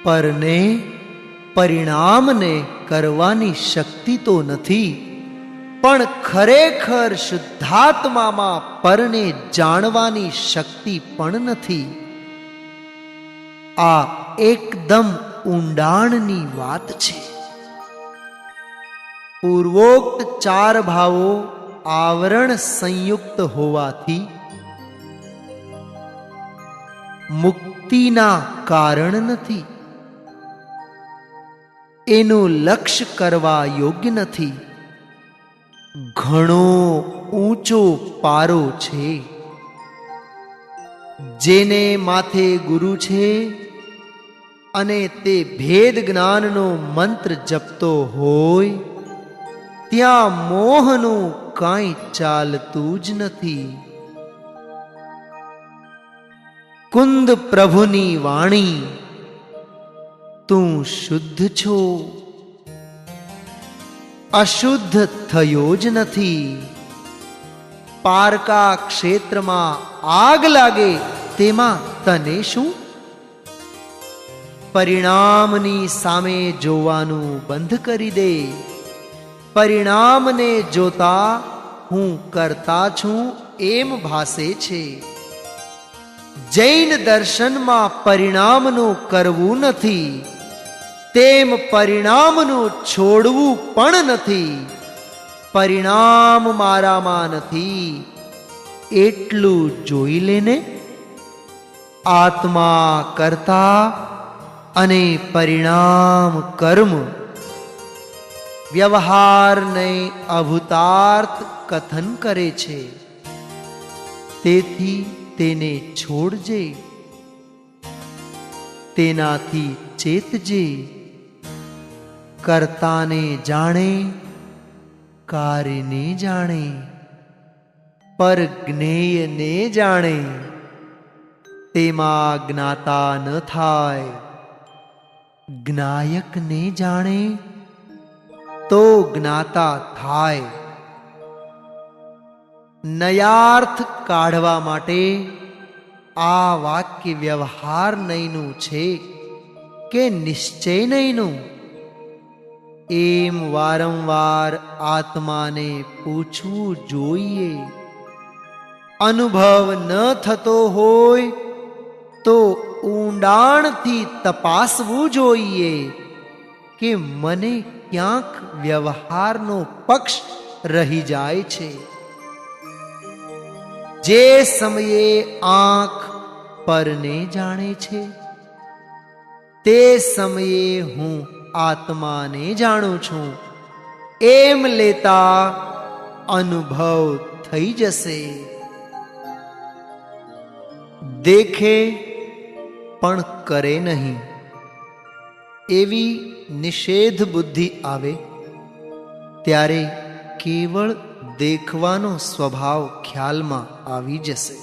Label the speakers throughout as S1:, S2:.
S1: પરને પરિણામને કરવાની શક્તિ તો નથી, પણ ખરેખર શુદ્ધાત્મામાં પરને જાણવાની શક્તિ પણ નથી. આ એકદમ ઊંડાણની વાત છે. પૂર્વોક્ત ચાર ભાવો આવરણ સંયુક્ત હોવાથી મુક્તિના કારણ નથી. એનું લક્ષ્ય કરવા યોગ્ય નથી. ઘણો ઊંચો પારો છે. જેને માથે ગુરુ છે અને તે ભેદ જ્ઞાનનો મંત્ર જપતો હોય, ત્યાં મોહનું કાંઈ ચાલતું જ નથી. કુંદ પ્રભુની વાણી, તું શુદ્ધ છો, અશુદ્ધ થયો જ નથી. પારકા ક્ષેત્રમાં આગ લાગે તેમાં તને શું? પરિણામની સામે જોવાનું બંધ કરી દે. પરિણામને જોતા હું કરતા છું એમ ભાસે છે. જૈન દર્શનમાં પરિણામનું કરવું નથી, તેમ પરિણામનું છોડવું પણ નથી. પરિણામ મારામાં નથી એટલું જોઈ લેને. આત્મા કરતા અને પરિણામ કર્મ, વ્યવહારને અભૂતાર્થ કથન કરે છે. તેથી તેને છોડજે, તેનાથી ચેતજે. કર્તાને જાણે, કાર્યને જાણે, પર જ્ઞેયને જાણે. તેમાં જ્ઞાતા ન થાય. જ્ઞાયકને જાણે તો જ્ઞાતા થાય. નયાર્થ કાઢવા માટે આ વાક્ય વ્યવહાર નહીંનું છે કે નિશ્ચય નહીંનું? એમ વારંવાર આત્માને પૂછવું જોઈએ. અનુભવ ન થતો હોય તો ઊંડાણથી તપાસવું જોઈએ કે મને ક્યાંક વ્યવહારનો પક્ષ રહી જાય છે. જે સમયે આંખ પરને જાણે છે, તે સમયે હું આત્માને જાણું છું એમ લેતા અનુભવ થઈ જશે. દેખે પણ કરે નહીં એવી નિષેધ બુદ્ધિ આવે ત્યારે કેવળ દેખવાનો સ્વભાવ ખ્યાલમાં આવી જશે.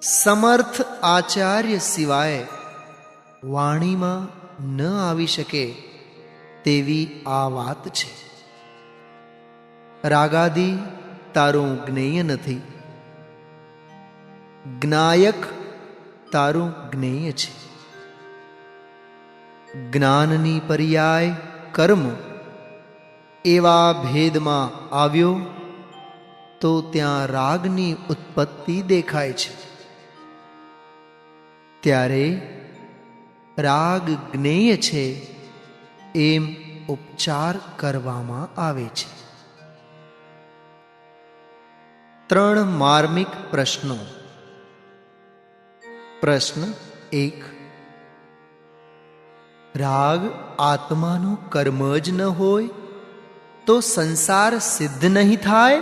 S1: સમર્થ આચાર્ય સિવાય વાણીમાં ન આવી શકે તેવી આ વાત છે. રાગાદિ તારું જ્ઞેય નથી, જ્ઞાયક તારું જ્ઞેય છે. જ્ઞાનની પર્યાય કર્મ એવા ભેદમાં આવ્યો તો ત્યાં રાગની ઉત્પત્તિ દેખાય છે. ત્યારે રાગ જ્ઞેય છે એમ ઉપચાર કરવામાં આવે છે. 3 માર્મિક પ્રશ્નો. પ્રશ્ન 1. રાગ આત્માનું કર્મ જ ન હોય તો સંસાર સિદ્ધ નહીં થાય?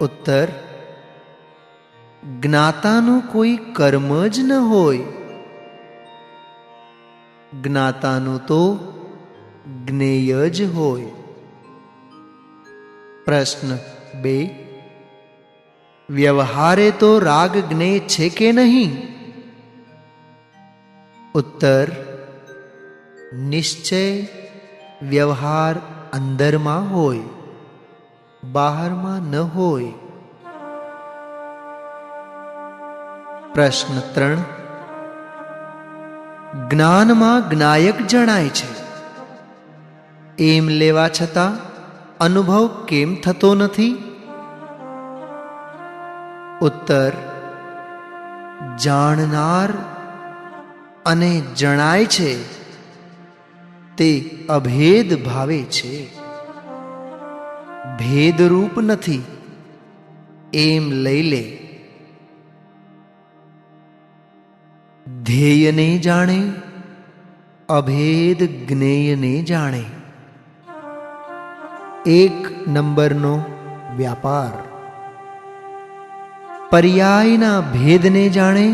S1: ઉત્તર. જ્ઞાતાનું કોઈ કર્મ જ ન હોય. જ્ઞાતાનું તો જ્ઞેય જ હોય. પ્રશ્ન 2. વ્યવહારે તો રાગ જ્ઞેય છે કે નહીં? ઉત્તર. નિશ્ચય વ્યવહાર અંદરમાં હોય, બહારમાં ન હોય. પ્રશ્ન 3. જ્ઞાનમાં જ્ઞાયક જણાય છે, એમ લેવા છતાં અનુભવ કેમ થતો નથી? ઉત્તર: જાણનાર અને જણાય છે તે અભેદ ભાવે છે, ભેદરૂપ નથી એમ લઈ લે. ધ્યેયને જાણે, અભેદ જ્ઞેયને જાણે. 1 નંબરનો વ્યાપાર. પર્યાયના ભેદને જાણે.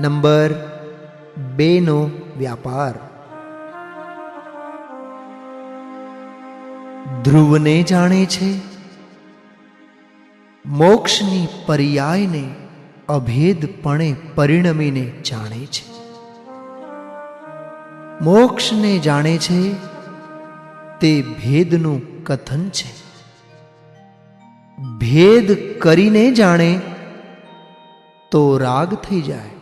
S1: નંબર 2 નો વ્યાપાર. ધ્રુવને જાણે છે, મોક્ષની પર્યાયને અભેદપણે પરિણમીને જાણે છે. મોક્ષને જાણે છે તે ભેદનું કથન છે. ભેદ કરીને જાણે તો રાગ થઈ જાય.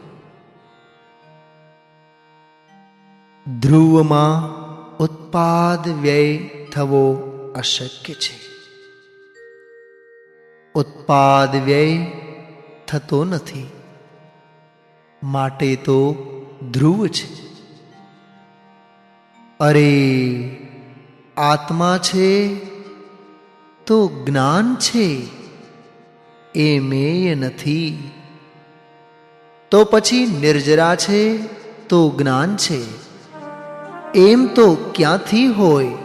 S1: ધ્રુવમાં ઉત્પાદ વ્યય થવો અશક્ય છે. ઉત્પાદ વ્યય થતો નથી, માટે તો ધ્રુવ છે. અરે, આત્મા છે તો જ્ઞાન છે, એ મેય નથી. તો પછી નિર્જરા છે તો જ્ઞાન છે, એમ તો ક્યાંથી હોય?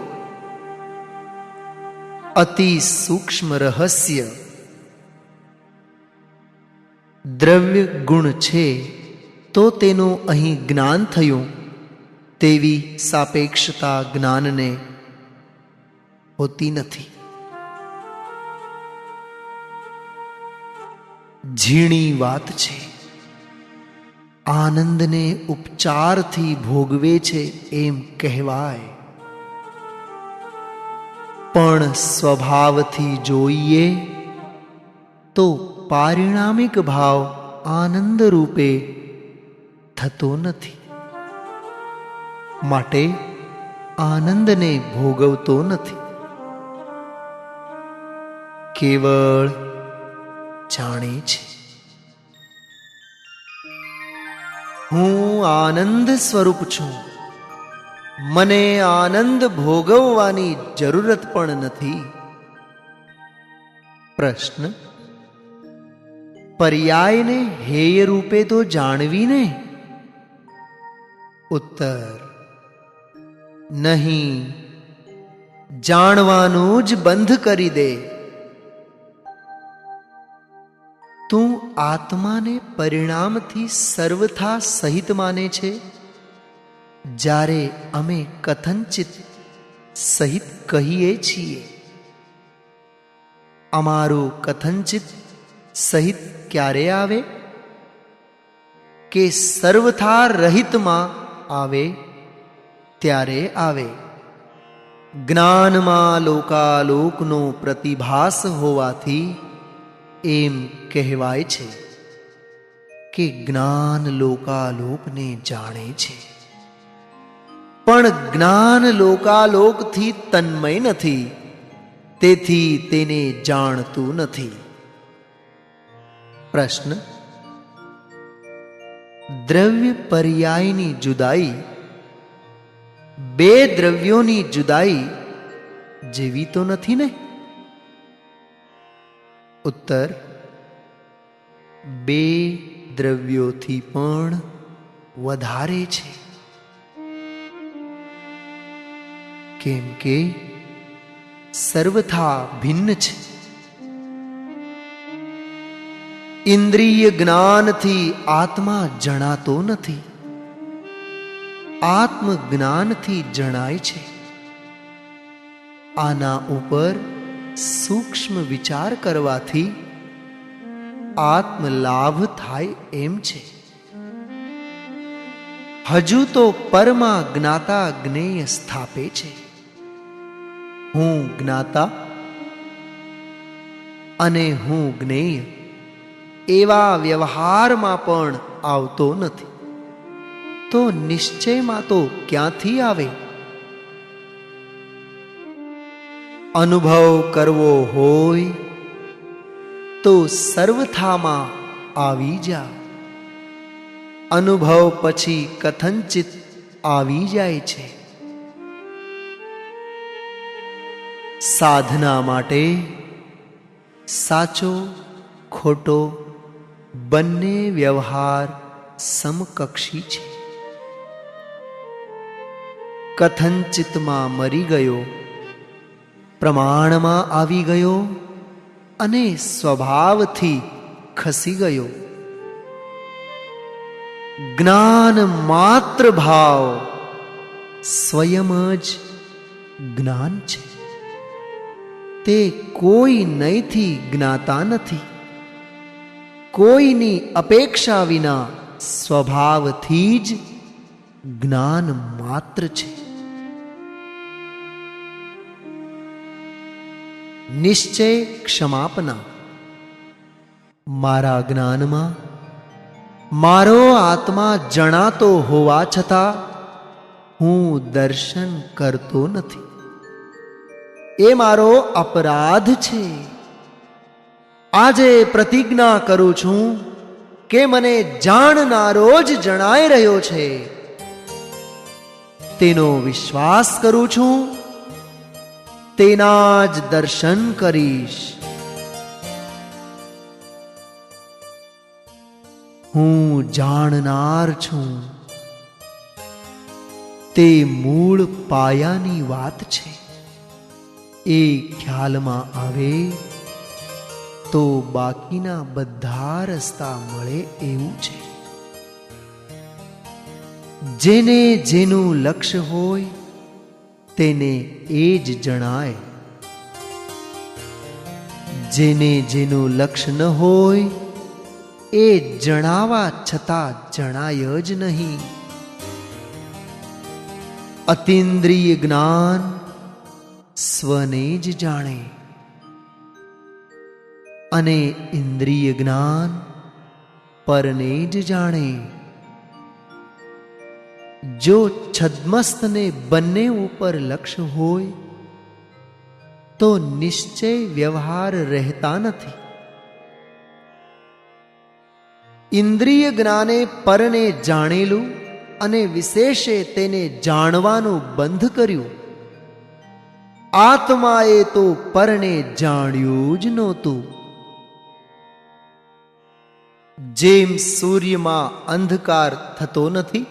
S1: અતિ સૂક્ષ્મ રહસ્ય. દ્રવ્ય ગુણ છે તો તેનું અહીં જ્ઞાન થયું, તેવી સાપેક્ષતા જ્ઞાનને હોતી નથી. ઝીણી વાત છે, આનંદને ઉપચારથી ભોગવે છે એમ કહેવાય, પણ સ્વભાવથી જોઈએ તો પારિણામિક ભાવ આનંદ રૂપે થતો નથી, માટે આનંદને ભોગવતો નથી. કેવળ જાણે છે. હું આનંદ સ્વરૂપ છું, મને આનંદ ભોગવવાની જરૂરત પણ નથી. પ્રશ્ન: પર્યાયને હેય રૂપે તો જાણવીને? ઉત્તર: નહીં, જાણવાનું જ બંધ કરી દે. તું આત્માને પરિણામથી સર્વથા સહિત માને છે, જ્યારે અમે કથનચિત સહિત કહીએ છીએ. અમારું કથનચિત સહિત ક્યારે આવે? કે સર્વથા રહિતમાં આવે ત્યારે આવે. જ્ઞાનમાં લોકાલોકનો પ્રતિભાસ હોવાથી એમ કહેવાય છે કે જ્ઞાન લોકાલોકને જાણે છે, પણ જ્ઞાન લોકાલોકથી તન્મય નથી, તેથી તેને જાણતું નથી. પ્રશ્ન: દ્રવ્ય પર્યાયની જુદાઈ બે દ્રવ્યોની જુદાઈ જેવી તો નથી ને? ઉત્તર: બે દ્રવ્યોથી પણ વધારે છે, કેમ કે સર્વથા ભિન્ન છે. ઇન્દ્રિય જ્ઞાનથી આત્મા જણાતો નથી, આત્મ જ્ઞાનથી જણાય છે. આના ઉપર સૂક્ષ્મ વિચાર કરવાથી આત્મલાભ થાય એમ છે. હજુ તો પરમાં જ્ઞાતા જ્ઞેય સ્થાપે છે. હું જ્ઞાતા અને હું જ્ઞેય એવા વ્યવહારમાં પણ આવતો નથી, તો નિશ્ચયમાં તો ક્યાંથી આવે? અનુભવ કરવો હોય તો સર્વથામાં આવી જા. અનુભવ પછી કથંચિત આવી જાય છે. સાધના માટે સાચો ખોટો બંને વ્યવહાર સમકક્ષી છે. કથંચિતમાં મરી ગયો, પ્રમાણમાં આવી ગયો અને સ્વભાવથી ખસી ગયો. જ્ઞાન માત્ર ભાવ સ્વયં જ જ્ઞાન છે. તે કોઈ નયથી જ્ઞાતા નથી. કોઈની અપેક્ષા વિના સ્વભાવથી જ જ્ઞાન માત્ર છે. નિશ્ચય ક્ષમાપના. મારા જ્ઞાનમાં મારો આત્મા જણાતો હોવા છતાં હું દર્શન કરતો નથી. એ મારો અપરાધ છે. આજે પ્રતિજ્ઞા કરું છું કે મને જાણનારો જ જણાઈ રહ્યો છે. તેનો વિશ્વાસ કરું છું, તેના જ દર્શન કરીશ. હું જાણનાર છું. તે મૂળ પાયાની વાત છે. એ ખ્યાલમાં આવે તો બાકીના બધા રસ્તા મળે એવું છે. જેને જેનું લક્ષ્ય હોય તેને એ જ જણાય. જેને જેનું લક્ષ્ય ન હોય એ જણાવા છતાં જણાય જ નહીં. અતિન્દ્રિય જ્ઞાન સ્વને જ જાણે અને ઇન્દ્રિય જ્ઞાન પરને જ જાણે. જો છદ્મસ્તને બંને ઉપર લક્ષ્ય હોય તો નિશ્ચય વ્યવહાર રહેતા નથી. ઇન્દ્રિય જ્ઞાને પરને જાણેલું અને વિશેષે તેને જાણવાનું બંધ કર્યું. આત્માએ તો પરને જાણ્યું જ નહોતું. જેમ સૂર્યમાં અંધકાર થતો નથી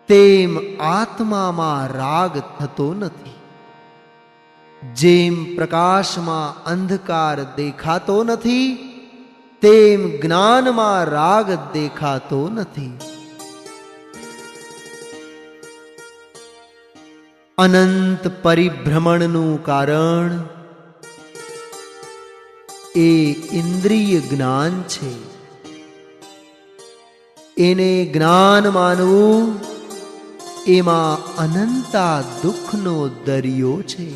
S1: તેમ આત્મામાં રાગ થતો નથી. જેમ પ્રકાશમાં અંધકાર દેખાતો નથી તેમ જ્ઞાનમાં રાગ દેખાતો નથી. અનંત પરિભ્રમણનું કારણ એ ઇન્દ્રિય જ્ઞાન છે. એને જ્ઞાન માનવું એમાં અનંતા દુઃખનો દરિયો છે.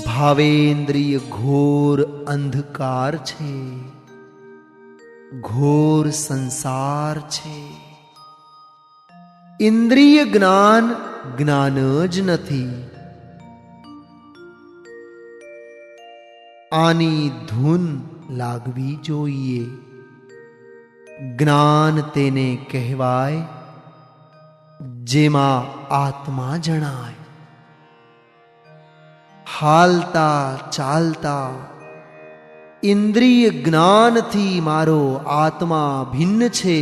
S1: ભાવેન્દ્રિય ઘોર અંધકાર છે, ઘોર સંસાર છે. ઇન્દ્રિય જ્ઞાન જ્ઞાન જ નથી. આની ધૂન લાગવી જોઈએ. જ્ઞાન તેને કહેવાય જેમાં આત્મા જણાય. હાલતા ચાલતા ઇન્દ્રિય જ્ઞાનથી મારો આત્મા ભિન્ન છે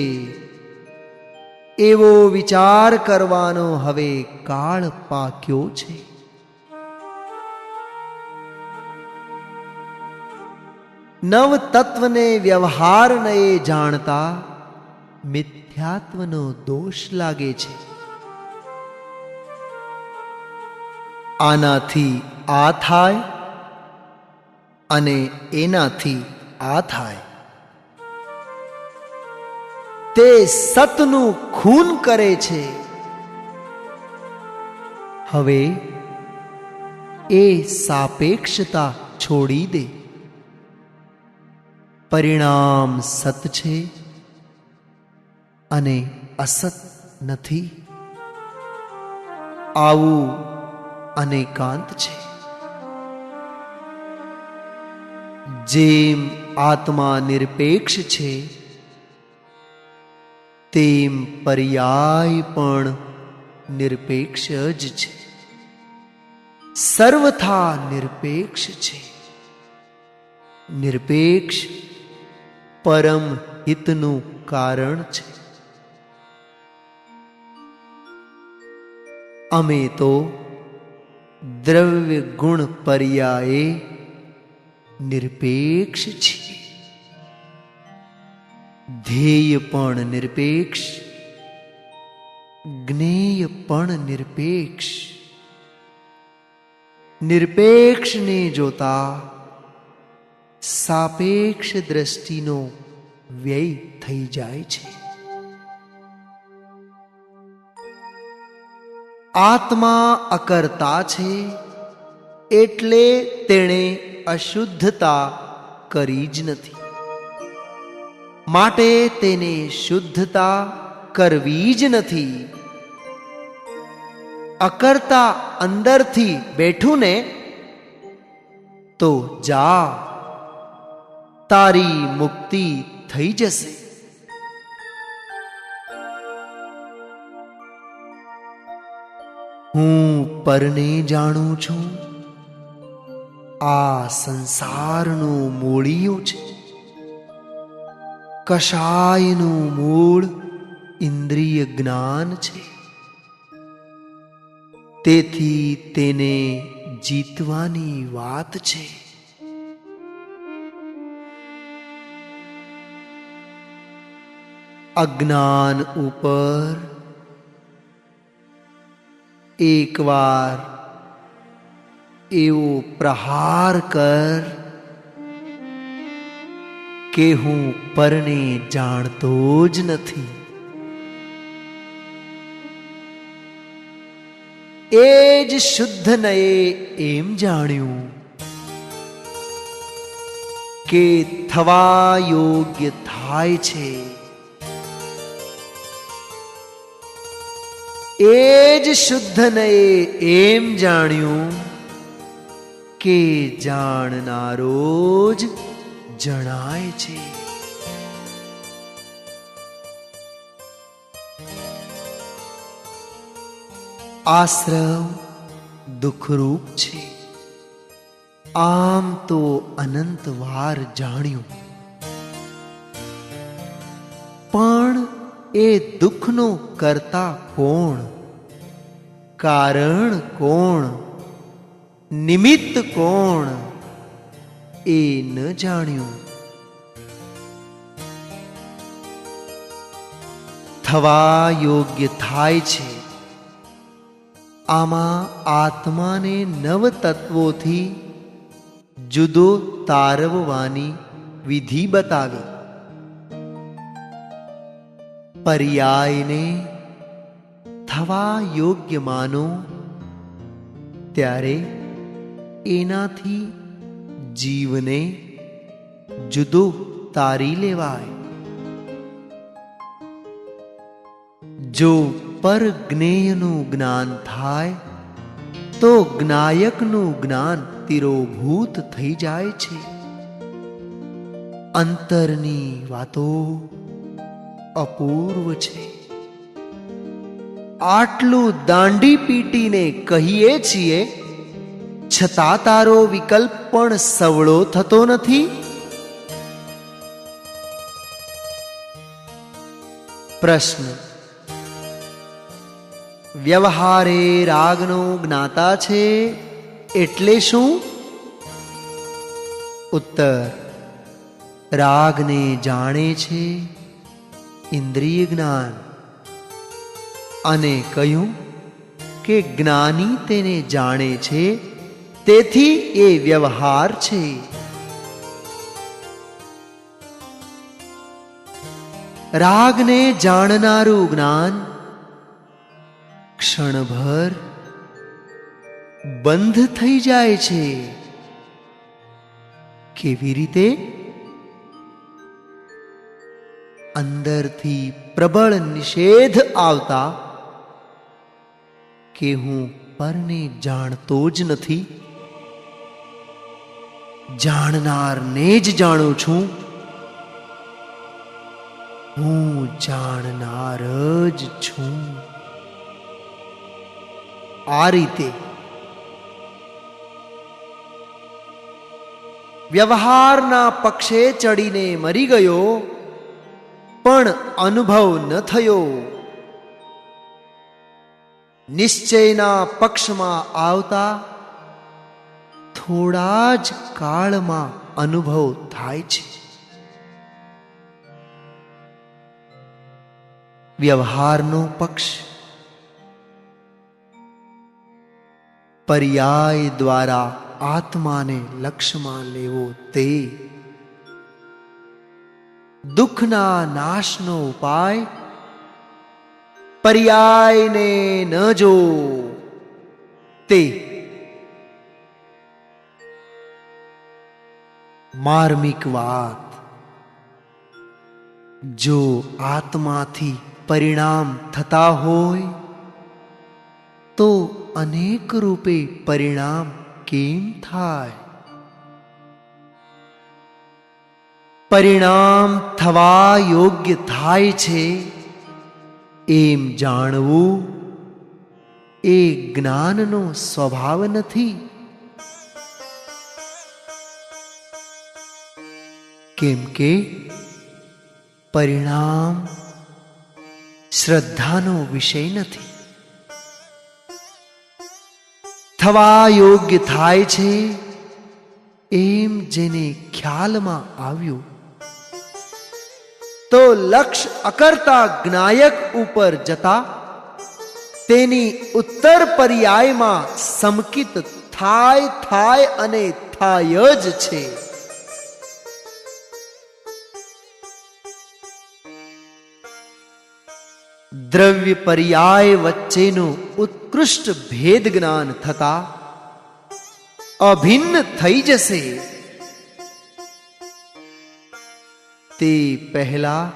S1: એવો વિચાર કરવાનો હવે કાળ પાક્યો છે. નવ તત્વને વ્યવહારને જાણતા મિથ્યાત્વનો દોષ લાગે છે. આનાથી આ થાય અને એનાથી આ થાય. તે સતનું ખૂન કરે છે. હવે એ સાપેક્ષતા છોડી દે. પરિણામ સત છે અને અસત નથી. આવું અનેકાંત છે. જેમ આત્મા નિરપેક્ષ છે તેમ પર્યાય પણ નિરપેક્ષ જ છે. સર્વથા નિરપેક્ષ છે. નિરપેક્ષ પરમ હિતનું કારણ છે. અમે તો દ્રવ્ય ગુણ પર્યાયે નિરપેક્ષ છીએ. ધ્યેય પણ નિરપેક્ષ, જ્ઞેય પણ નિરપેક્ષ. નિરપેક્ષને જોતા સાપેક્ષ દ્રષ્ટિનો વ્યય થઈ જાય છે. આત્મા અકર્તા છે એટલે તેણે અશુદ્ધતા કરી જ નથી. માટે તેને શુદ્ધતા કરવી જ નથી. અકર્તા અંદરથી બેઠું ને તો જા, તારી મુક્તિ થઈ જશે. હું પરને જાણું છું. આ સંસારનું મૂળિયું છે. કષાયનું મૂળ ઇન્દ્રિય જ્ઞાન છે. તેથી તેને જીતવાની વાત છે. અજ્ઞાન ઉપર એકવાર એવો પ્રહાર કર કે હું પરને જાણતો જ નથી. એ જ શુદ્ધ નયે એમ જાણ્યું કે થવા યોગ્ય થાય છે. એ જ શુદ્ધ નયે એમ જાણ્યું કે જાણનારો જ જણાય છે. આશ્રમ દુઃખરૂપ છે. આમ તો અનંત વાર જાણ્યું, પણ એ દુઃખનો કરતા કોણ, કારણ કોણ, નિમિત્ત કોણ, એ ન જાણ્યું. થવા યોગ્ય થાય છે. આમાં આત્માને નવ તત્વોથી જુદો તારવવાની વિધિ બતાવી. પર્યાયને થવા યોગ્ય માનો ત્યારે એનાથી જીવને જુદો તારી લેવાય. જો પર જ્ઞેયનું જ્ઞાન થાય તો જ્ઞાયકનું જ્ઞાન તિરોભૂત થઈ જાય છે. અંતરની વાતો અપૂર્વ છે. આટલું દાંડી પીટીને કહીએ છીએ છતાં તારો વિકલ્પ પણ સવળો થતો નથી. પ્રશ્ન: વ્યવહારે રાગનો જ્ઞાતા છે એટલે શું? ઉત્તર: રાગને જાણે છે ઇન્દ્રિય જ્ઞાન, અને કહ્યું કે જ્ઞાની તેને જાણે છે તેથી એ વ્યવહાર છે. રાગને જાણનારું જ્ઞાન ક્ષણભર બંધ થઈ જાય છે. કેવી રીતે? અંદરથી પ્રબળ નિષેધ આવતા કે હું પરને જાણતો જ નથી, જાણનારને જ જાણું છું, હું જાણનાર જ છું. આ રીતે વ્યવહારના પક્ષે ચડીને મરી ગયો, પણ અનુભવ ન થયો. નિશ્ચયના પક્ષમાં આવતા થોડા જ કાળમાં અનુભવ થાય છે. વ્યવહારનો પક્ષ પર્યાય દ્વારા આત્માને લક્ષ્યમાં લેવો તે દુઃખના નાશનો ઉપાય. પર્યાયને ન જો તે માર્મિક વાત. જો આત્માથી પરિણામ થતા હોય તો અનેક રૂપે પરિણામ કેમ થાય? પરિણામ થવા યોગ્ય થાય છે એમ જાણવું એ જ્ઞાનનો સ્વભાવ નથી. કેમ કે પરિણામ શ્રદ્ધાનો વિષય નથી. થવા યોગ્ય થાય છે એમ જેને ખ્યાલમાં આવ્યું તો લક્ષ્ય અકર્તા જ્ઞાયક ઉપર જતા તેની ઉત્તર પર્યાયમાં સમકિત થાય અને થાય જ છે. દ્રવ્ય પર્યાય વચ્ચેનું ઉત્કૃષ્ટ ભેદ જ્ઞાન થતા અભિન્ન થઈ જશે. તે પહેલા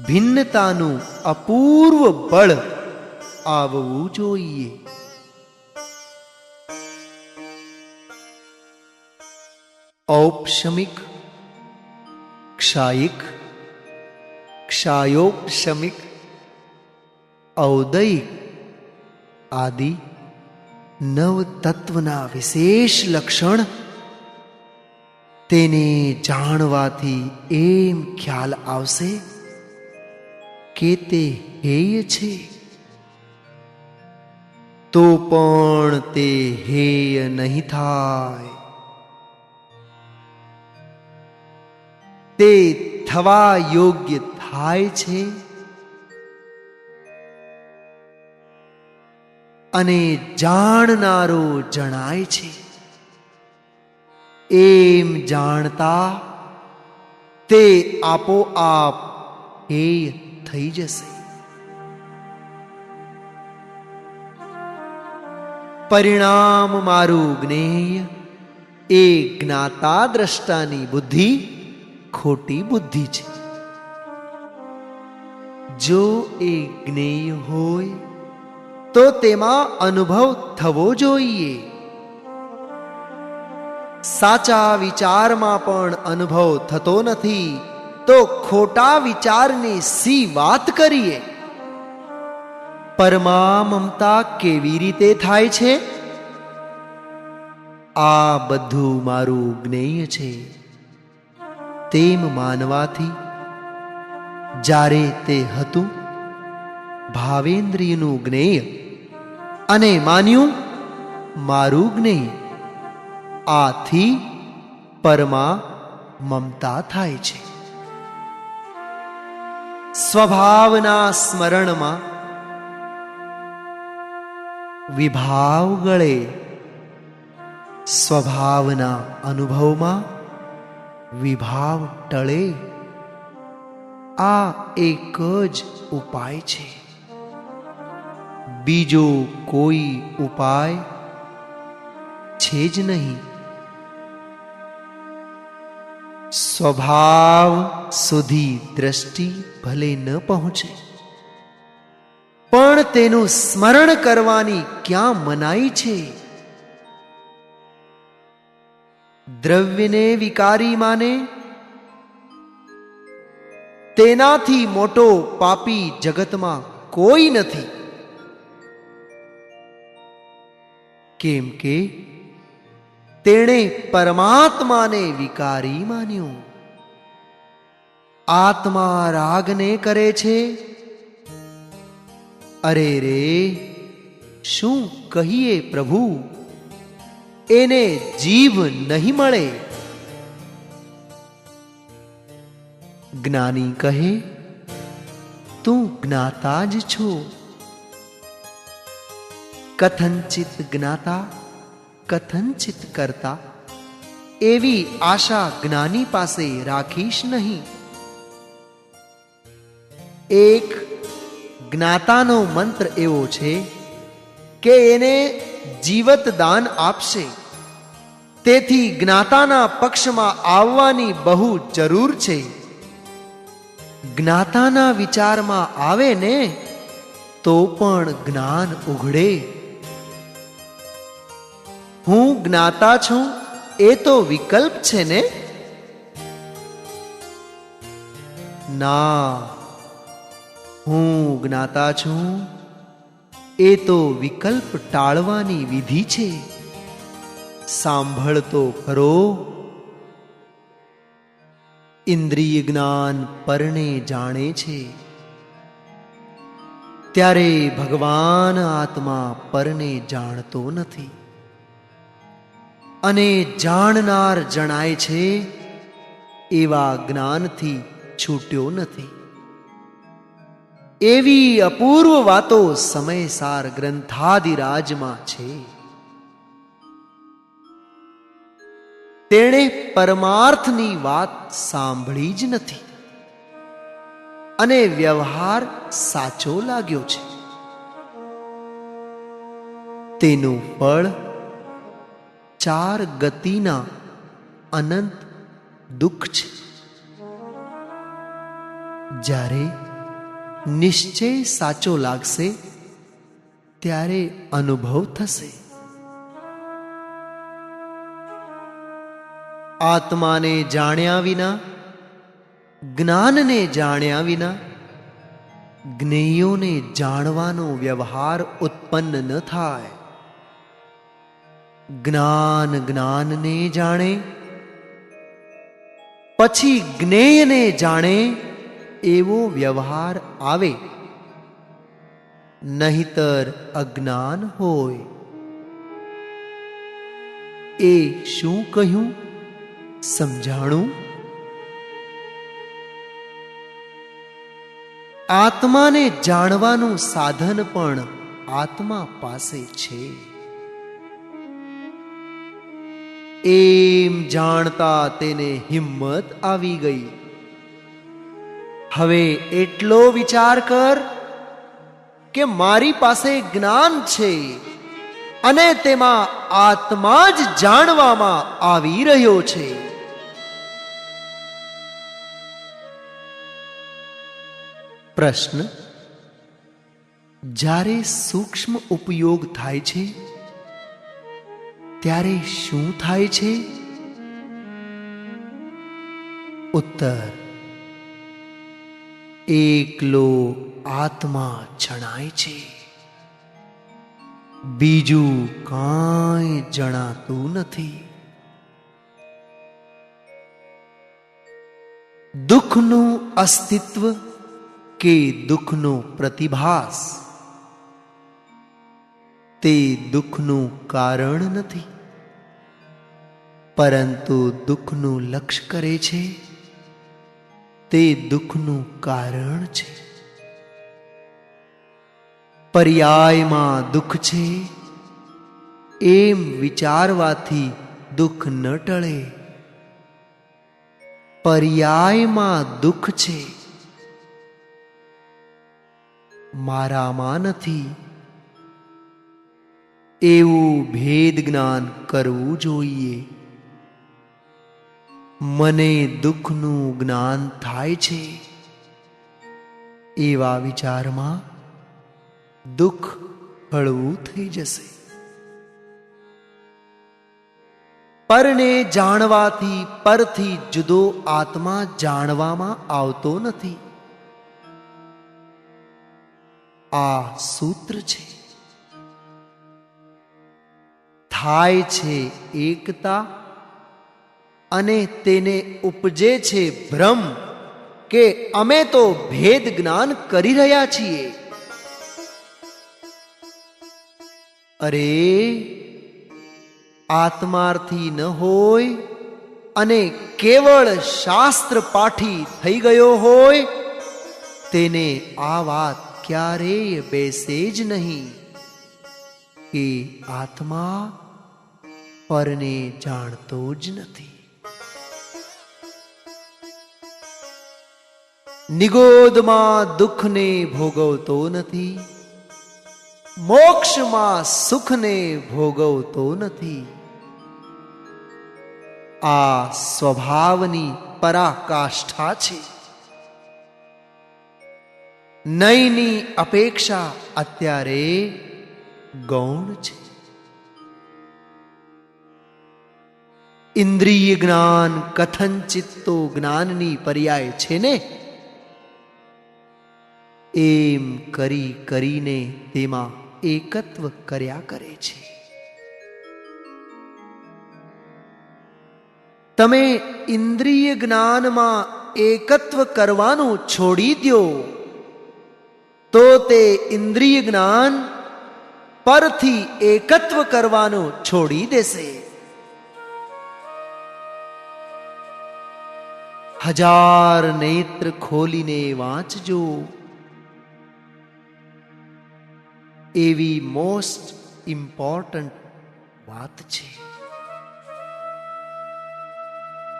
S1: ભિન્નતાનું અપૂર્વ બળ આવવું જોઈએ. ઔપશમિક, ક્ષાયિક, ક્ષાયોપશમિક, ઔદયિક આદિ નવ તત્વના વિશેષ લક્ષણ તેને જાણવાથી એમ ખ્યાલ આવશે કે તે હેય છે. તો પણ તે હેય નહીં થાય. તે થવા યોગ્ય થાય છે અને જાણનારો જણાય છે. એમ જાણતા તે આપોઆપ હેય થઈ જશે. પરિણામ મારું જ્ઞેય એ જ્ઞાતા દ્રષ્ટાની બુદ્ધિ ખોટી બુદ્ધિ છે. જો એ જ્ઞેય હોય તો તેમાં અનુભવ થવો જોઈએ. સાચા વિચારમાં પણ અનુભવ થતો નથી તો ખોટા વિચારની સી વાત કરીએ. પરમા મમતા કેવી રીતે થાય છે? આ બધું મારું જ્ઞેય છે તેમ માનવાથી જ્યારે તે હતું ભાવેન્દ્રિયનું જ્ઞેય અને માન્યું મારું જ્ઞેય, આથી પરમા મમતા થાય છે. સ્વભાવના સ્મરણમાં વિભાવ ગળે, સ્વભાવના અનુભવમાં વિભાવ ટળે. આ એક જ ઉપાય છે. બીજો કોઈ ઉપાય છે જ નહીં. સ્વભાવ સુધી દ્રષ્ટિ ભલે ન પહોંચે, પણ તેનું સ્મરણ કરવાની ક્યાં મનાઈ છે? દ્રવ્યને વિકારી માને, તેનાથી મોટો પાપી જગતમાં કોઈ નથી. કેમ કે તેણે પરમાત્માને વિકારી માન્યો. આત્મા રાગને કરે છે. અરે રે, શું કહીએ પ્રભુ, એને જીવ નહીં મળે. જ્ઞાની કહે, તું જ્ઞાતા જ છો. કથંચિત જ્ઞાતા કથંચિત કરતા, એવી આશા જ્ઞાની પાસે રાખીશ નહીં. એક જ્ઞાતાનો મંત્ર એવો છે કે એને જીવત દાન આપશે. તેથી જ્ઞાતાના પક્ષમાં આવવાની બહુ જરૂર છે. જ્ઞાતાના વિચારમાં આવે ને તો પણ જ્ઞાન ઉઘડે. હું જ્ઞાતા છું એ તો વિકલ્પ છે ને? ના, હું જ્ઞાતા છું એ તો વિકલ્પ ટાળવાની વિધિ છે. સાંભળતો ખરો. ઇન્દ્રિય જ્ઞાન પરને જાણે છે, ત્યારે ભગવાન આત્મા પરને જાણતો નથી. અને જાણનાર જણાય છે એવા જ્ઞાનથી છૂટ્યો નથી. એવી અપૂર્વ વાતો સમયસાર ગ્રંથાદિરાજમાં છે. તેણે પરમાર્થની વાત સાંભળી જ નથી અને વ્યવહાર સાચો લાગ્યો છે. તેનું ફળ 4 ગતિના અનંત દુઃખ છે. જ્યારે નિશ્ચય સાચો લાગશે ત્યારે અનુભવ થશે. આત્માને જાણ્યા વિના, જ્ઞાનને જાણ્યા વિના જ્ઞેયોને જાણવાનો વ્યવહાર ઉત્પન્ન ન થાય. જ્ઞાન જ્ઞાનને જાણે, પછી જ્ઞેયને જાણે એવો વ્યવહાર આવે. નહીતર અજ્ઞાન હોય. એ શું કહ્યું સમજાણું? આત્માને જાણવાનું સાધન પણ આત્મા પાસે છે. એમ જાણતા તેને હિંમત આવી ગઈ. હવે એટલો વિચાર કર કે મારી પાસે જ્ઞાન છે અને તેમાં આત્મા જ જાણવામાં આવી રહ્યો છે. પ્રશ્ન: જ્યારે સૂક્ષ્મ ઉપયોગ થાય છે ત્યારે શું થાય છે? ઉત્તર: એકલો આત્મા જણાય છે, બીજું કાંઈ જણાતું નથી. દુઃખનું અસ્તિત્વ કે દુઃખનો પ્રતિભાસ તે દુઃખનું કારણ નથી, પરંતુ દુઃખનું લક્ષ્ય કરે છે તે દુઃખનું કારણ છે. પર્યાયમાં દુઃખ છે એમ વિચારવાથી દુઃખ ન ટળે. પર્યાયમાં દુઃખ છે, મારામાં નથી. એવું ભેદ જ્ઞાન કરવું જોઈએ. મને દુઃખનું જ્ઞાન થાય છે, એવા વિચારમાં દુઃખ હળવું થઈ જશે. પરને જાણવાથી પરથી જુદો આત્મા જાણવામાં આવતો નથી. આ સૂત્ર છે. થાય છે એકતા અને તેને ઉપજે છે ભ્રમ કે અમે તો ભેદ જ્ઞાન કરી રહ્યા છીએ. અરે, આત્માર્થી ન હોય અને કેવળ શાસ્ત્ર પાઠી થઈ ગયો હોય તેને આ વાત ક્યારેય બેસે જ નહીં કે આત્મા પરને જાણતો જ નથી. નિગોદમાં દુઃખને ભોગવતો નથી, મોક્ષમાં સુખને ભોગવતો નથી. આ સ્વભાવની પરાકાષ્ઠા છે. નયની અપેક્ષા અત્યારે ગૌણ છે. ઇન્દ્રિય જ્ઞાન કથનચિત તો જ્ઞાનની પર્યાય છે ને. એમ કરી કરીને તેમાં એકત્વ કર્યા કરે છે. તમે ઇન્દ્રિય જ્ઞાનમાં એકત્વ કરવાનું છોડી દો તો તે ઇન્દ્રિય જ્ઞાન પરથી એકત્વ કરવાનું છોડી દેશે. 1000 નેત્ર ખોલીને વાંચજો. એવી મોસ્ટ ઇમ્પોર્ટન્ટ વાત છે.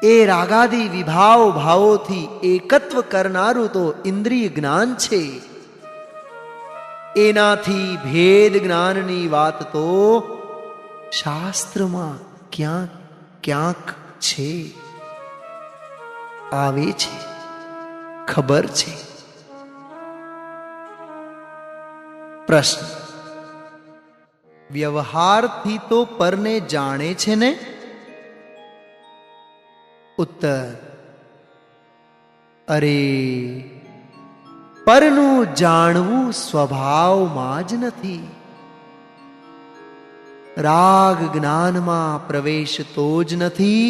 S1: એ રાગાદી વિભાવ ભાવોથી એકત્વ કરનારું તો ઇન્દ્રિય જ્ઞાન છે. એનાથી ભેદ જ્ઞાનની વાત તો શાસ્ત્રમાં ક્યાંક ક્યાંક છે, આવે છે, ખબર છે. પ્રશ્ન: વ્યવહારથી તો પરને જાણે છે ને? ઉત્તર: અરે, પરનું જાણવું સ્વભાવમાં જ નથી. રાગ જ્ઞાનમાં પ્રવેશતો જ નથી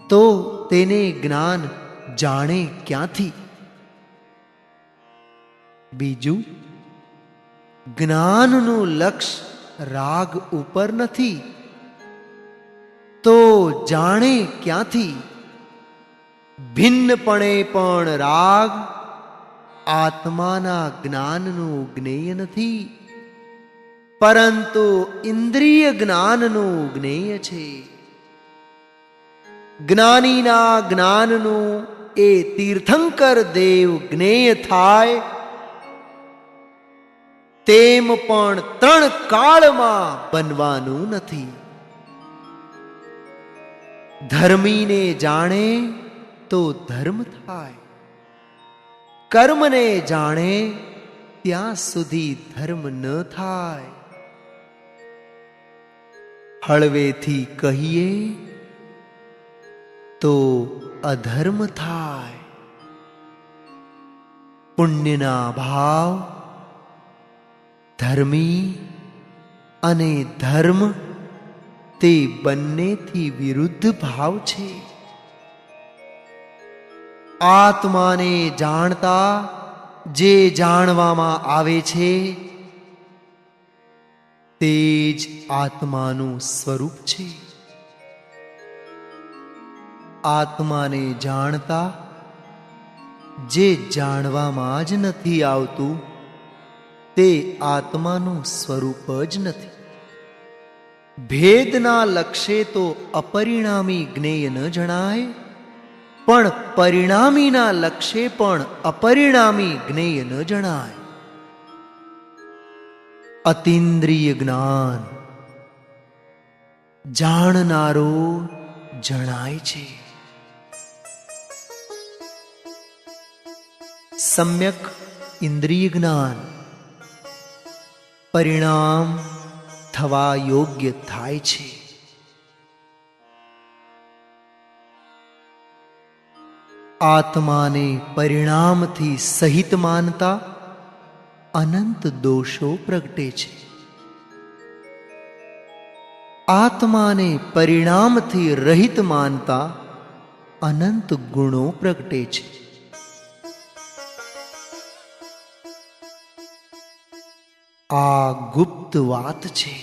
S1: તો તેને જ્ઞાન જાણે ક્યાંથી? બીજું, જ્ઞાનનું લક્ષ્ય રાગ ઉપર નથી તો જાણે ક્યાંથી? ભિન્નપણે પણ રાગ આત્માના જ્ઞાનનું જ્ઞેય નથી, પરંતુ ઇન્દ્રિય જ્ઞાનનું જ્ઞેય છે. જ્ઞાનીના જ્ઞાનનું એ તીર્થંકર દેવ જ્ઞેય થાય તેમ પણ 3 કાળમાં બનવાનું નથી. ધર્મીને જાણે તો ધર્મ થાય, કર્મને જાણે ત્યાં સુધી ધર્મ ન થાય. હળવેથી કહીએ તો અધર્મ થાય. પુણ્યના ભાવ ધર્મી અને ધર્મ તે બંનેથી વિરુદ્ધ ભાવ છે. આત્માને જાણતા જે જાણવામાં આવે છે તે જ આત્માનું સ્વરૂપ છે. આત્માને જાણતા જે જાણવામાં જ નથી આવતું તે આત્માનું સ્વરૂપ જ નથી. ભેદના લક્ષ્ય તો અપરિણામી જ્ઞેય ન જણાય, પણ પરિણામીના લક્ષ્ય પણ અપરિણામી જ્ઞેય ન જણાય. અતિન્દ્રિય જ્ઞાન જાણનારો જણાય છે. સમ્યક ઇન્દ્રિય જ્ઞાન પરિણામ થવા યોગ્ય થાય છે. આત્માને પરિણામથી સહિત માનતા અનંત દોષો પ્રગટે છે. આત્માને પરિણામથી રહિત માનતા અનંત ગુણો પ્રગટે છે. આ ગુપ્ત વાત છે.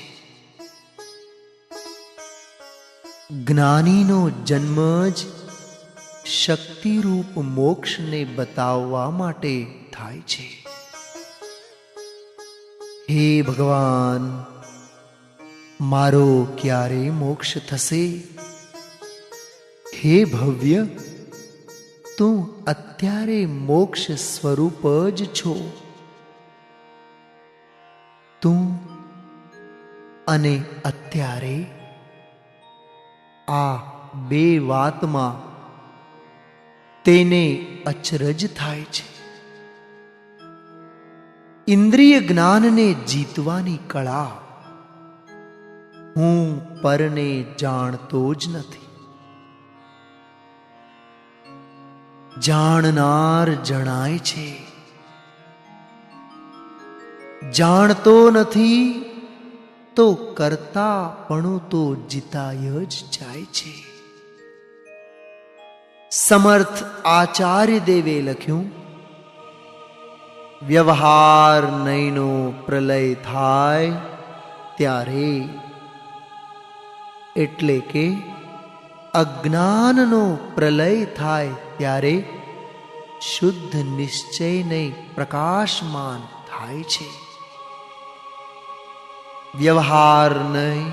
S1: જ્ઞાનીનો જન્મ જ શક્તિરૂપ મોક્ષને બતાવવા માટે થાય છે. હે ભગવાન, મારો ક્યારે મોક્ષ થશે? હે ભવ્ય, તું અત્યારે મોક્ષ સ્વરૂપ જ છો. તું અને અત્યારે આ બે વાતમાં તેને અચરજ થાય છે. ઇન્દ્રિય જ્ઞાનને જીતવાની કળા હું પરને જાણતો જ નથી. જાણનાર જણાય છે. જાણતો નથી તો કરતાપણું તો જીતાય જ જાય છે. સમર્થ આચાર્ય દેવે લખ્યું, વ્યવહાર નયનો પ્રલય થાય ત્યારે, એટલે કે અજ્ઞાનનો પ્રલય થાય ત્યારે શુદ્ધ નિશ્ચયને પ્રકાશમાન થાય છે. વ્યવહાર નહીં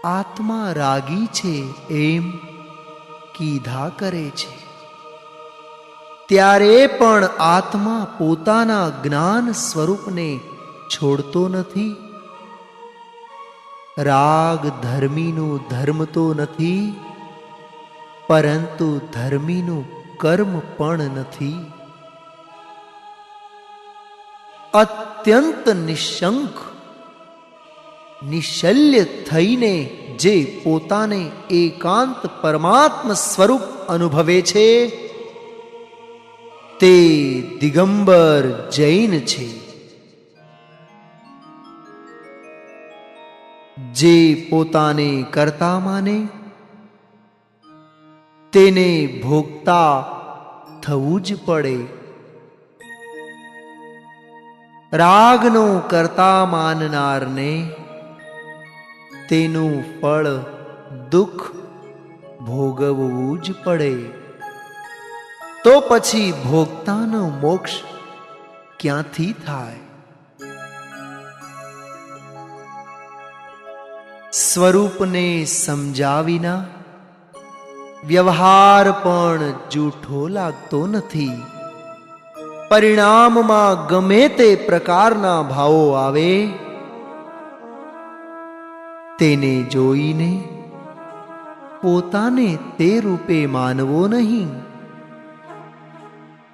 S1: આત્મા રાગી છે એમ કીધા કરે છે, ત્યારે પણ આત્મા પોતાના જ્ઞાન સ્વરૂપને છોડતો નથી. રાગ ધર્મીનું ધર્મ તો નથી, પરંતુ ધર્મીનું કર્મ પણ નથી. અત્યંત નિશંક નિશલ્ય થઈને જે પોતાને એકાંત પરમાત્મ સ્વરૂપ અનુભવે છે તે દિગંબર જૈન છે. જે પોતાને કર્તા માને તેને ભોગતા થવું જ પડે. રાગનો કર્તા માનનારને તેનું ફળ દુઃખ ભોગવવું જ પડે. તો પછી ભોગતાનો મોક્ષ ક્યાંથી થાય? સ્વરૂપને સમજાવીના વ્યવહાર પણ જૂઠો લાગતો નથી. પરિણામમાં ગમે તે પ્રકારના ભાવો આવે તેને જોઈને પોતાને તે રૂપે માનવો નહીં.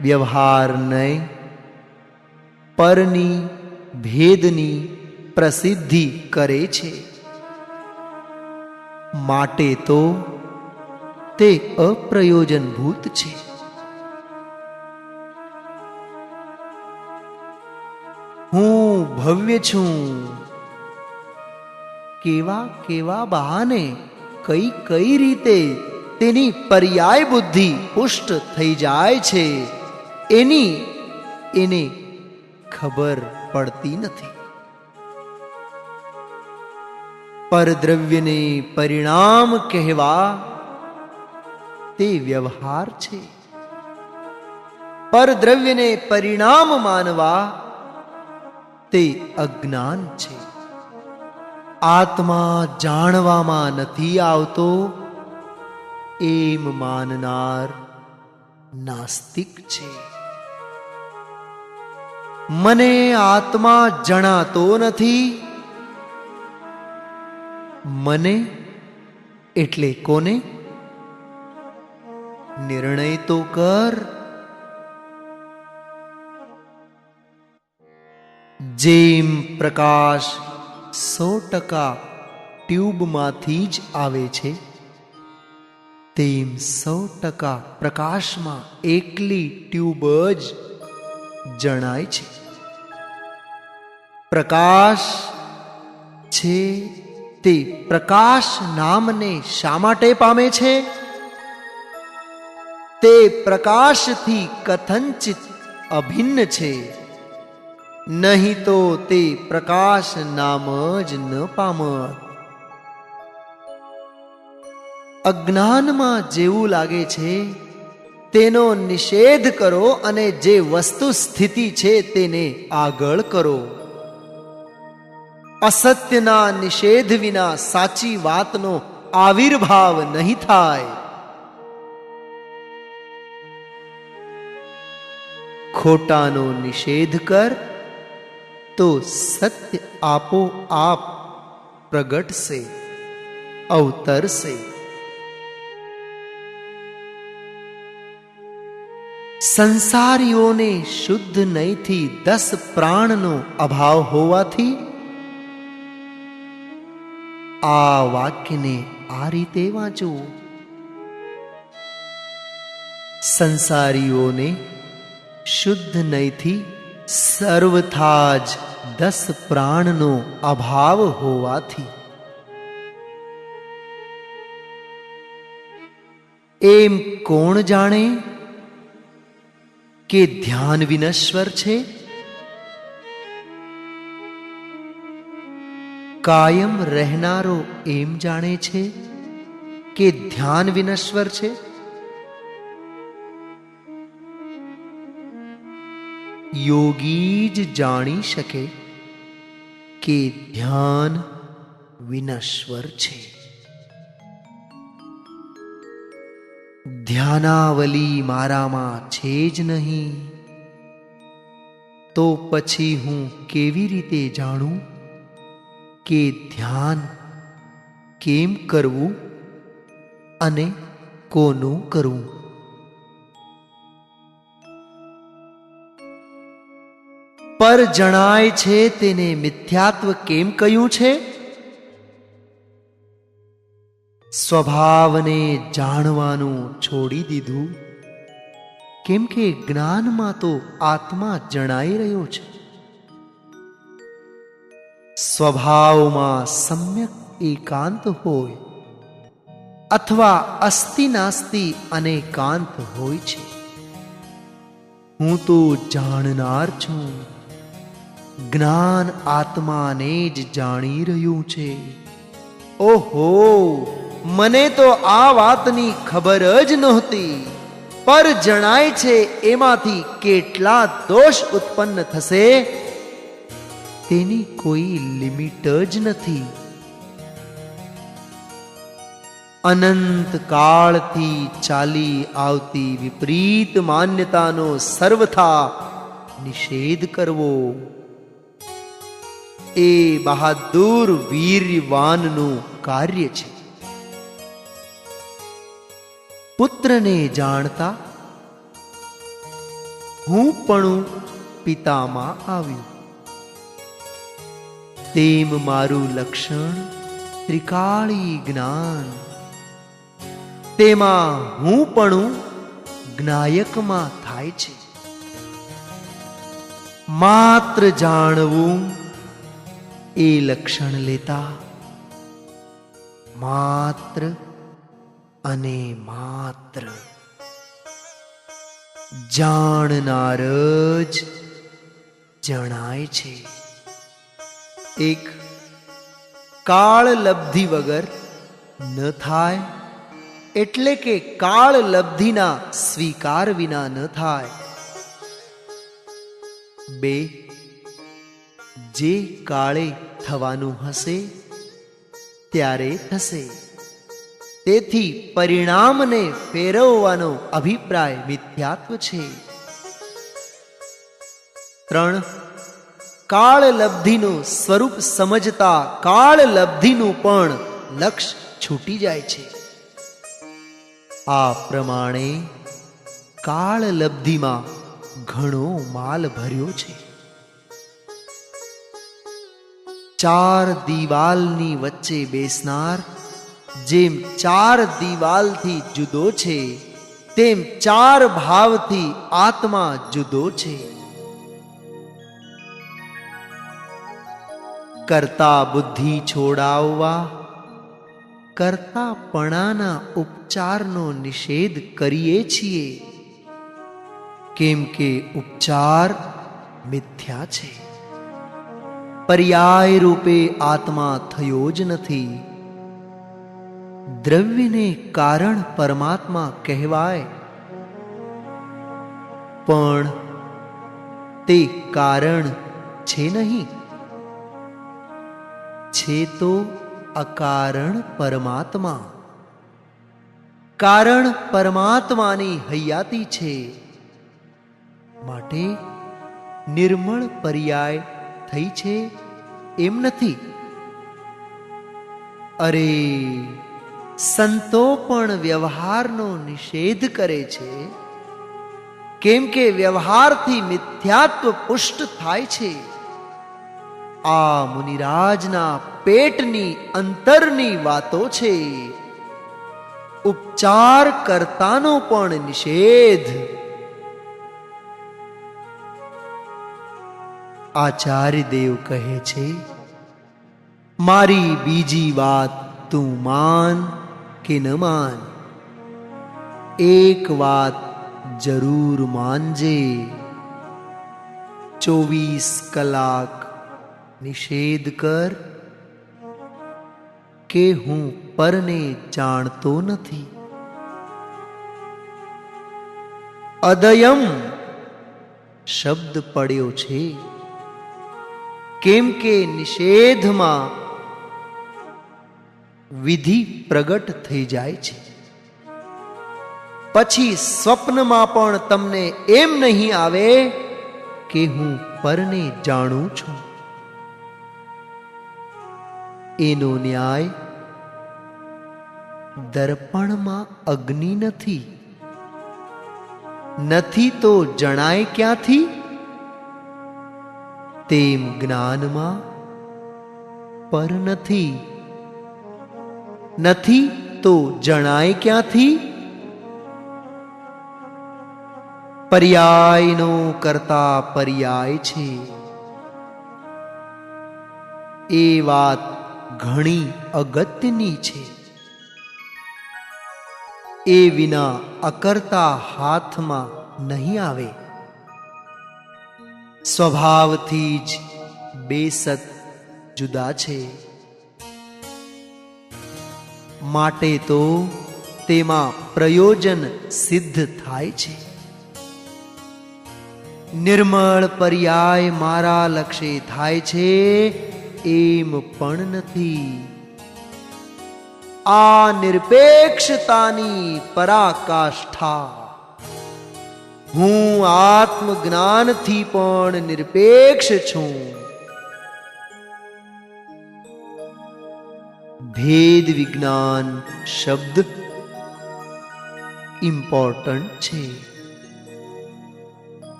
S1: વ્યવહાર નહીં પરની ભેદની પ્રસિદ્ધિ કરે છે, માટે તો તે અપ્રયોજનભૂત છે. હું ભવ્ય છું કેવા કેવા બહાને કઈ કઈ રીતે તેની પર્યાય બુદ્ધિ પુષ્ટ થઈ જાય છે એને ખબર પડતી નથી. પરદ્રવ્યને પરિણામ કહેવા તે વ્યવહાર છે. પરદ્રવ્યને પરિણામ માનવા તે અજ્ઞાન છે. આત્મા જાણવામાં નથી આવતો એમ માનનાર નાસ્તિક છે. મને આત્મા જણાતો નથી. મને એટલે કોને? નિર્ણય તો કર. જેમ પ્રકાશ 100% ટ્યુબમાંથી જ આવે છે, તેમ 100% પ્રકાશમાં એકલી ટ્યુબ જ જણાય છે. પ્રકાશ છે તે પ્રકાશ નામને શા માટે પામે છે? તે પ્રકાશથી કથંચિત અભિન્ન છે, નહીં તો તે પ્રકાશ નામ જ ન પામત. અજ્ઞાનમાં જેવું લાગે છે તેનો નિષેધ કરો અને જે વસ્તુ સ્થિતિ છે તેને આગળ કરો. અસત્યના નિષેધ વિના સાચી વાતનો આવિર્ભાવ નહીં થાય. ખોટાનો નિષેધ કર તો સત્ય આપોઆપ પ્રગટશે, અવતરશે. સંસારીઓને શુદ્ધ નહીંથી 10 પ્રાણનો અભાવ હોવાથી આ વાક્યને આ રીતે વાંચો. સંસારીઓને શુદ્ધ નહીંથી સર્વથા જ 10 પ્રાણનો અભાવ હોવાથી. એમ કોણ જાણે કે ધ્યાન વિનશ્વર છે? કાયમ રહેનારો એમ જાણે છે કે ધ્યાન વિનશ્વર છે? યોગી જ જાણી શકે કે ધ્યાન વિનશ્વર છે. ધ્યાનાવલી મારામાં છે જ નહીં, તો પછી હું કેવી રીતે જાણું કે ધ્યાન કેમ કરવું અને કોનું કરવું? પર જણાય છે તેને મિથ્યાત્વ કેમ કહ્યું છે? સ્વભાવને જાણવાનું છોડી દીધું, કેમ કે જ્ઞાનમાં તો આત્મા જણાઈ રહ્યો છે. સ્વભાવમાં સમ્યક એકાંત હોય અથવા અસ્તિ નાસ્તિ અનેકાંત હોય છે. હું તો જાણનાર છું. જ્ઞાન આત્માને જ જાણી રહ્યું છે. ઓહો, મને તો આ વાતની ખબર જ નહોતી. પર જણાય છે એમાંથી કેટલા દોષ ઉત્પન્ન થશે તેની કોઈ લિમિટ જ નથી. અનંત કાળથી ચાલી આવતી વિપરીત માન્યતાનો સર્વથા નિષેધ કરવો એ બહાદુર વીર્યવાનનું કાર્ય છે. પુત્રને જાણતા હું પણ પિતામાં આવ્યું, તેમ મારું લક્ષણ ત્રિકાળી જ્ઞાન, તેમાં હું પણ જ્ઞાયકમાં થાય છે. માત્ર જાણવું એ લક્ષણ લેતા માત્ર અને માત્ર જાણનાર જ જણાય છે. એક કાળ લબ્ધિ વગર ન થાય, એટલે કે કાળ લબ્ધિના સ્વીકાર વિના ન થાય. 2 જે કાળે થવાનું હશે ત્યારે થશે, તેથી પરિણામને ફેરવવાનો અભિપ્રાય મિથ્યાત્વ છે. 3 કાળલબ્ધિનું સ્વરૂપ સમજતા કાળલબ્ધિનું પણ લક્ષ્ય છૂટી જાય છે. આ પ્રમાણે કાળલબ્ધિમાં ઘણો માલ ભર્યો છે. 4 દિવાલની વચ્ચે બેસનાર જેમ 4 દિવાલથી જુદો છે, તેમ 4 ભાવથી આત્મા જુદો છે. કરતા બુદ્ધિ છોડાવવા કરતાપણાના ઉપચારનો નિષેધ કરીએ છીએ, કેમ કે ઉપચાર મિથ્યા છે. પર્યાય રૂપે આત્મા થયો જ નથી. દ્રવ્યને કારણ પરમાત્મા કહેવાય, પણ તે કારણ છે નહીં. છે તો અકારણ પરમાત્મા. કારણ પરમાત્માની હૈયાતી છે, માટે નિર્મળ પર્યાય થઈ છે એમ નથી. અરે, સંતો પણ વ્યવહારનો નિષેધ કરે છે, કેમ કે વ્યવહારથી મિથ્યાત્વ પુષ્ટ થાય છે. આ મુનિરાજના પેટની અંતરની વાતો છે. ઉપચાર કરતાનો પણ નિષેધ. આચાર્ય દેવ કહે છે, મારી બીજી વાત તું માન કે ન માન, એક વાત જરૂર માનજે. 24 કલાક નિષેધ કર કે હું પરને જાણતો નથી. અદયમ શબ્દ પડ્યો છે, કેમ કે નિષેધમાં વિધિ પ્રગટ થઈ જાય છે. પછી સ્વપ્નમાં પણ તમને એમ નહીં આવે કે હું પરને જાણું છું. એનો ન્યાય દર્પણમાં અગ્નિ નથી. નથી તો જણાય ક્યાંથી? તેમ જ્ઞાનમાં પર નથી. નથી તો જણાય ક્યાંથી? પર્યાયનો કરતા પર્યાય છે. એ વાત ઘણી અગત્યની છે. એ વિના અકર્તા હાથમાં નહીં આવે. સ્વભાવથી જ બે સત જુદા છે, માટે તો તેમાં પ્રયોજન સિદ્ધ થાય છે. નિર્મળ પર્યાય મારા લક્ષ્ય થાય છે એમ પણ નથી. આ નિરપેક્ષતાની પરાકાષ્ઠા. હું આત્મજ્ઞાનથી પણ નિરપેક્ષ છું. ભેદ વિજ્ઞાન શબ્દ ઇમ્પોર્ટન્ટ છે.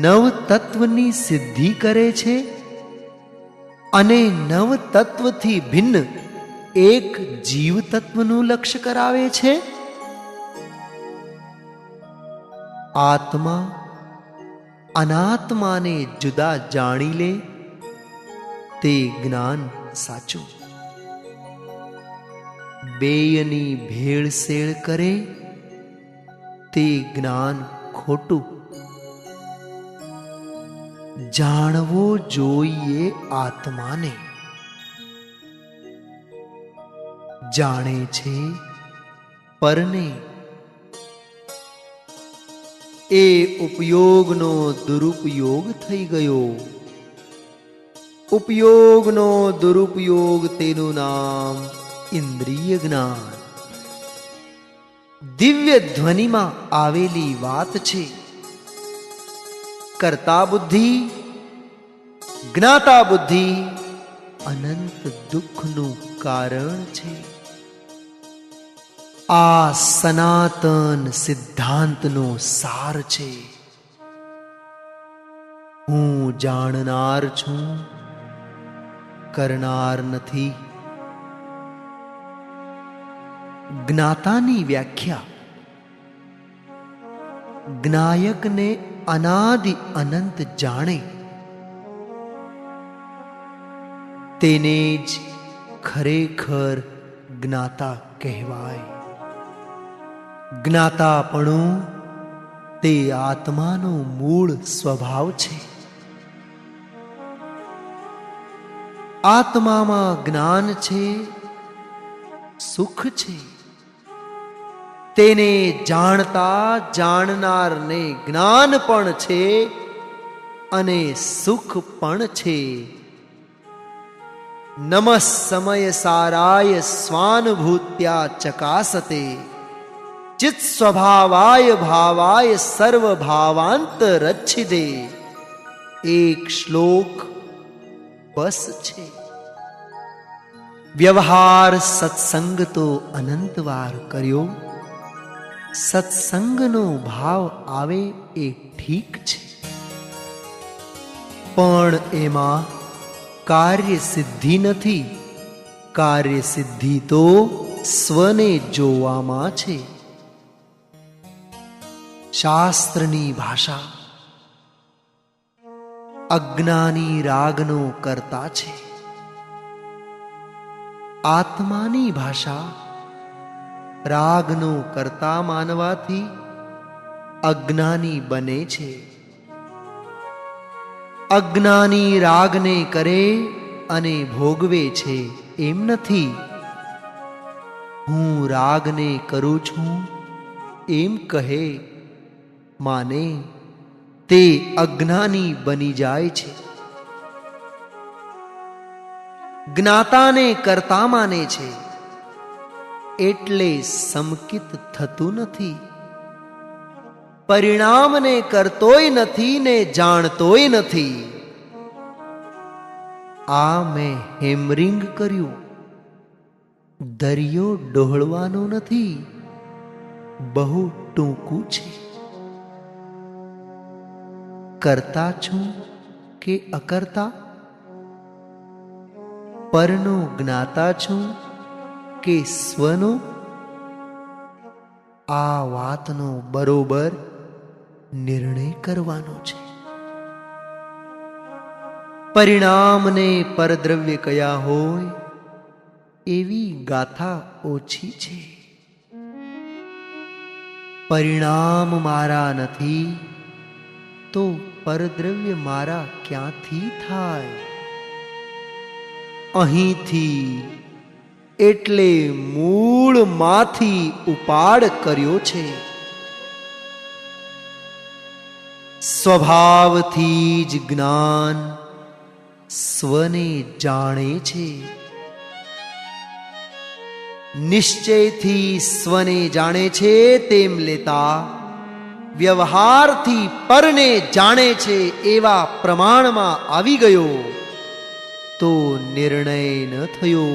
S1: નવ તત્વની સિદ્ધિ કરે છે અને નવ તત્વથી ભિન્ન એક જીવ તત્વનું લક્ષ્ય કરાવે છે. આત્મા અનાત્માને જુદા જાણી લે તે જ્ઞાન સાચું. બેયની ભેળસેળ કરે તે જ્ઞાન ખોટું. જાણવો જોઈએ આત્માને. જાણે છે પરને. એ ઉપયોગનો દુરુપયોગ થઈ ગયો. ઉપયોગનો દુરુપયોગ તેનું નામ ઇન્દ્રિય જ્ઞાન. દિવ્ય ધ્વનિમાં આવેલી વાત છે. કર્તા બુદ્ધિ, જ્ઞાતા બુદ્ધિ અનંત દુઃખનું કારણ છે. આ સનાતન સિદ્ધાંતનો સાર છે. હું જાણનાર છું, કરનાર નથી. જ્ઞાતાની વ્યાખ્યા જ્ઞાયકને અનાદિ અનંત જાણે તેને જ ખરેખર જ્ઞાતા કહેવાય. જ્ઞાતાપણું તે આત્માનો મૂળ સ્વભાવ છે. આત્મામાં જ્ઞાન છે, સુખ છે. તેને જાણતા જાણનારને જ્ઞાન પણ છે અને સુખ પણ છે. નમઃ સમય સારાય સ્વાનુભૂત્યા ચકાસતે ચિત્ સ્વભાવાય ભાવાય સર્વ ભાવાંત રચ્છિદે. એક શ્લોક બસ છે. વ્યવહાર સત્સંગ તો અનંત વાર કર્યો, સત્સંગનો ભાવ આવે એ ઠીક છે, પણ એમાં કાર્ય સિદ્ધિ નથી. કાર્ય સિદ્ધિ તો સ્વને જોવામાં છે. શાસ્ત્રની ભાષા અજ્ઞાની રાગનો કરતા છે. આત્માની ભાષા રાગનો કરતા માનવાથી અજ્ઞાની બને છે. અજ્ઞાની રાગને કરે અને ભોગવે છે એમ નથી. હું રાગને કરું છું એમ કહે માને તે અજ્ઞાની બની જાય છે. જ્ઞાતાને કરતા માને છે એટલે સમકિત થતું નથી. પરિણામને કરતોય નથી ને જાણતોય નથી. આ મેં હેમરિંગ કર્યું, દરિયો ડહોળવાનો નથી, બહુ ટૂંકું છે. કરતા છું કે અકર્તા, પરનો જ્ઞાતા છું કે સ્વનો, આ વાતનો બરોબર નિર્ણય કરવાનો છે. પરિણામને પરદ્રવ્ય કયા હોય એવી ગાથા ઓછી છે. પરિણામ મારા નથી તો પરદ્રવ્ય મારા ક્યાંથી થાય? અહીંથી એટલે મૂળમાંથી ઉપાડ કર્યો છે. સ્વભાવથી જ જ્ઞાન સ્વને જાણે છે. નિશ્ચયથી સ્વને જાણે છે તેમ લેતા વ્યવહારથી પરને જાણે છે એવા પ્રમાણમાં આવી ગયો તો નિર્ણય ન થયો.